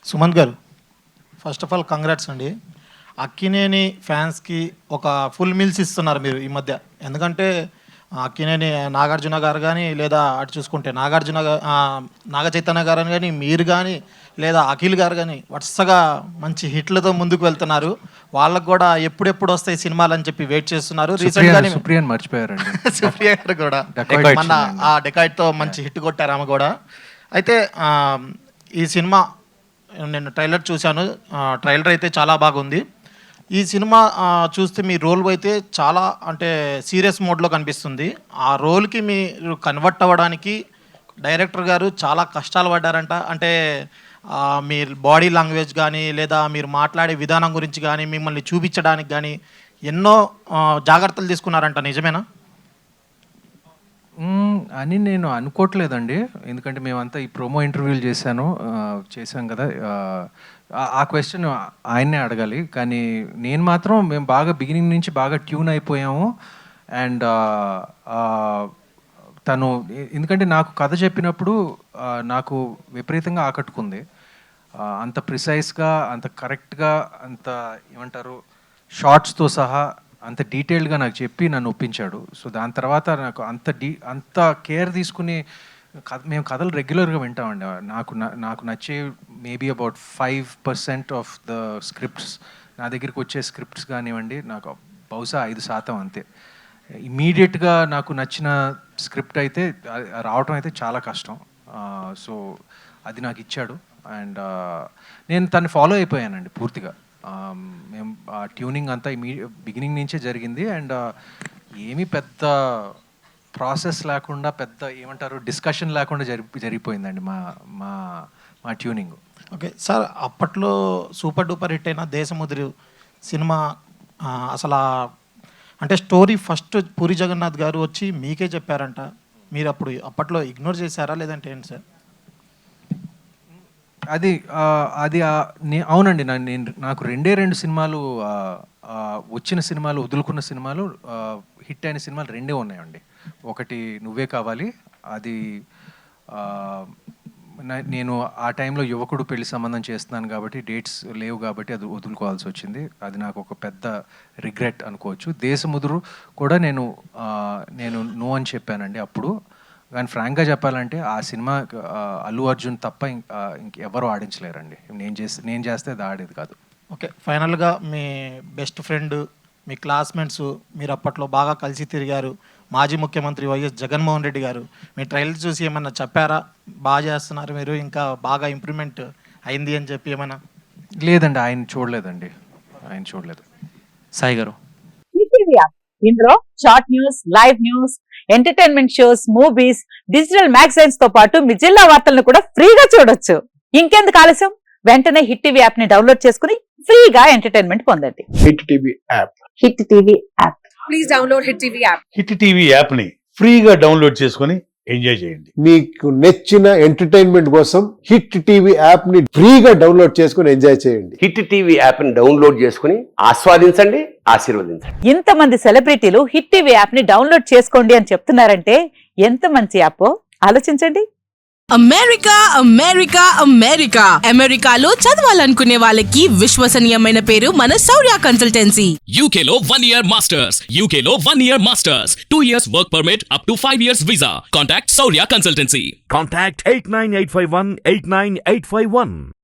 సుమన్ గారు, first of all congrats అండి. అక్కినేని ఫ్యాన్స్కి ఒక ఫుల్ మీల్స్ ఇస్తున్నారు మీరు ఈ మధ్య. ఎందుకంటే అక్కినేని నాగార్జున గారు కానీ, లేదా అటు చూసుకుంటే నాగ చైతన్య గారు కానీ, మీరు కానీ, లేదా అఖిల్ గారు కానీ వరుసగా మంచి హిట్లతో ముందుకు వెళ్తున్నారు. వాళ్ళకు కూడా ఎప్పుడెప్పుడు వస్తాయి సినిమాలు అని చెప్పి వెయిట్ చేస్తున్నారు. రీసెంట్గానే సుప్రియన్ మర్చిపోయారండి. సుప్రియ గారు కూడా మన ఆ డెకాయిడ్తో మంచి హిట్ కొట్టారు ఆమె కూడా. అయితే ఈ సినిమా నేను ట్రైలర్ చూశాను. ట్రైలర్ అయితే చాలా బాగుంది. ఈ సినిమా చూస్తే మీ రోల్ అయితే చాలా అంటే సీరియస్ మోడ్లో కనిపిస్తుంది. ఆ రోల్కి మీరు కన్వర్ట్ అవ్వడానికి డైరెక్టర్ గారు చాలా కష్టాలు పడ్డారంట. అంటే మీ బాడీ లాంగ్వేజ్ కానీ, లేదా మీరు మాట్లాడే విధానం గురించి కానీ, మిమ్మల్ని చూపించడానికి కానీ ఎన్నో జాగ్రత్తలు తీసుకున్నారంట. నిజమేనా? అని నేను అనుకోవట్లేదండి. ఎందుకంటే మేమంతా ఈ ప్రోమో ఇంటర్వ్యూలు చేశాం కదా. ఆ క్వశ్చన్ ఆయన్నే అడగాలి. కానీ నేను మాత్రం మేము బాగా బిగినింగ్ నుంచి బాగా ట్యూన్ అయిపోయాము. అండ్ తను ఎందుకంటే నాకు కథ చెప్పినప్పుడు నాకు విపరీతంగా ఆకట్టుకుంది. అంత ప్రిసైజ్గా, అంత కరెక్ట్గా, అంత ఏమంటారు షార్ట్స్తో సహా అంత డీటెయిల్డ్గా నాకు చెప్పి నన్ను ఒప్పించాడు. సో దాని తర్వాత నాకు అంత కేర్ తీసుకుని మేము కథలు రెగ్యులర్గా వింటామండి. నాకు నచ్చే maybe about 5% of the scripts నా దగ్గరికి వచ్చే స్క్రిప్ట్స్ కానివ్వండి, నాకు బహుశా 5% అంతే. ఇమీడియట్గా నాకు నచ్చిన స్క్రిప్ట్ అయితే రావటం అయితే చాలా కష్టం. సో అది నాకు ఇచ్చాడు. అండ్ నేను తను ఫాలో అయిపోయానండి పూర్తిగా. మేము ఆ ట్యూనింగ్ అంతా బిగినింగ్ నుంచే జరిగింది. అండ్ ఏమీ పెద్ద ప్రాసెస్ లేకుండా, పెద్ద ఏమంటారు డిస్కషన్ లేకుండా జరిగిపోయిందండి మా ట్యూనింగ్. ఓకే సార్, అప్పట్లో సూపర్ డూపర్ హిట్ అయిన దేశముద్రి సినిమా అసలు అంటే స్టోరీ ఫస్ట్ పూరి జగన్నాథ్ గారు వచ్చి మీకే చెప్పారంట. మీరు అప్పట్లో ఇగ్నోర్ చేశారా లేదంటే ఏంటి సార్? అది అవునండి. నాకు 2 సినిమాలు వచ్చిన సినిమాలు, వదులుకున్న సినిమాలు, హిట్ అయిన సినిమాలు 2 ఉన్నాయండి. ఒకటి నువ్వే కావాలి. అది నేను ఆ టైంలో యువకుడు పెళ్లి సంబంధం చేస్తున్నాను కాబట్టి డేట్స్ లేవు కాబట్టి అది వదులుకోవాల్సి వచ్చింది. అది నాకు ఒక పెద్ద రిగ్రెట్ అనుకోవచ్చు. దేశముదురు కూడా నేను నో అని చెప్పానండి అప్పుడు. కానీ ఫ్రాంక్గా చెప్పాలంటే ఆ సినిమా అల్లు అర్జున్ తప్ప ఇంకెవరు ఆడించలేరండి. నేను చేస్తే అది ఆడేది కాదు. ఓకే, ఫైనల్గా మీ బెస్ట్ ఫ్రెండ్, మీ క్లాస్మేట్స్, మీరు అప్పట్లో బాగా కలిసి తిరిగారు, మాజీ ముఖ్యమంత్రి వైఎస్ జగన్మోహన్ రెడ్డి గారు మీ ట్రైలర్ చూసి ఏమన్నా చెప్పారా? బాగా చేస్తున్నారు మీరు, ఇంకా బాగా ఇంప్రూవ్మెంట్ అయింది అని చెప్పి ఏమన్నా? లేదండి, ఆయన చూడలేదు. సాయి గారు, ఇందులో short news, live news, entertainment shows, movies, digital magazines తో పాటు మీ జిల్లా వార్తలను కూడా ఫ్రీగా చూడొచ్చు. ఇంకెందుకు ఆలస్యం, వెంటనే హిట్ టీవీ యాప్ ని డౌన్లోడ్ చేసుకుని ఫ్రీగా ఎంటర్టైన్మెంట్ పొందండి. Hit TV app. Hit TV app. Please download hit TV app. Hit TV app ని ఫ్రీగా డౌన్లోడ్ చేసుకుని ఎంజాయ్ చేయండి. మీకు నచ్చిన ఎంటర్టైన్మెంట్ కోసం హిట్ టీవీ యాప్ ని ఫ్రీగా డౌన్లోడ్ చేసుకుని ఎంజాయ్ చేయండి. హిట్ టీవీ యాప్ ని డౌన్లోడ్ చేసుకుని ఆస్వాదించండి, ఆశీర్వదించండి. ఇంతమంది సెలబ్రిటీలు హిట్ టీవీ యాప్ ని డౌన్లోడ్ చేసుకోండి అని చెప్తున్నారంటే ఎంత మంచి యాప్ ఆలోచించండి. అమెరికా అమెరికాలో చదవాలనుకునే వాళ్ళకి విశ్వసనీయమైన పేరు మన శౌర్య కన్సల్టెన్సీ. UK లో 1 year masters, UK లో 1 year masters, 2 years work permit up to 5 years visa. Contact Saurya Consultancy. Contact 89851 89851.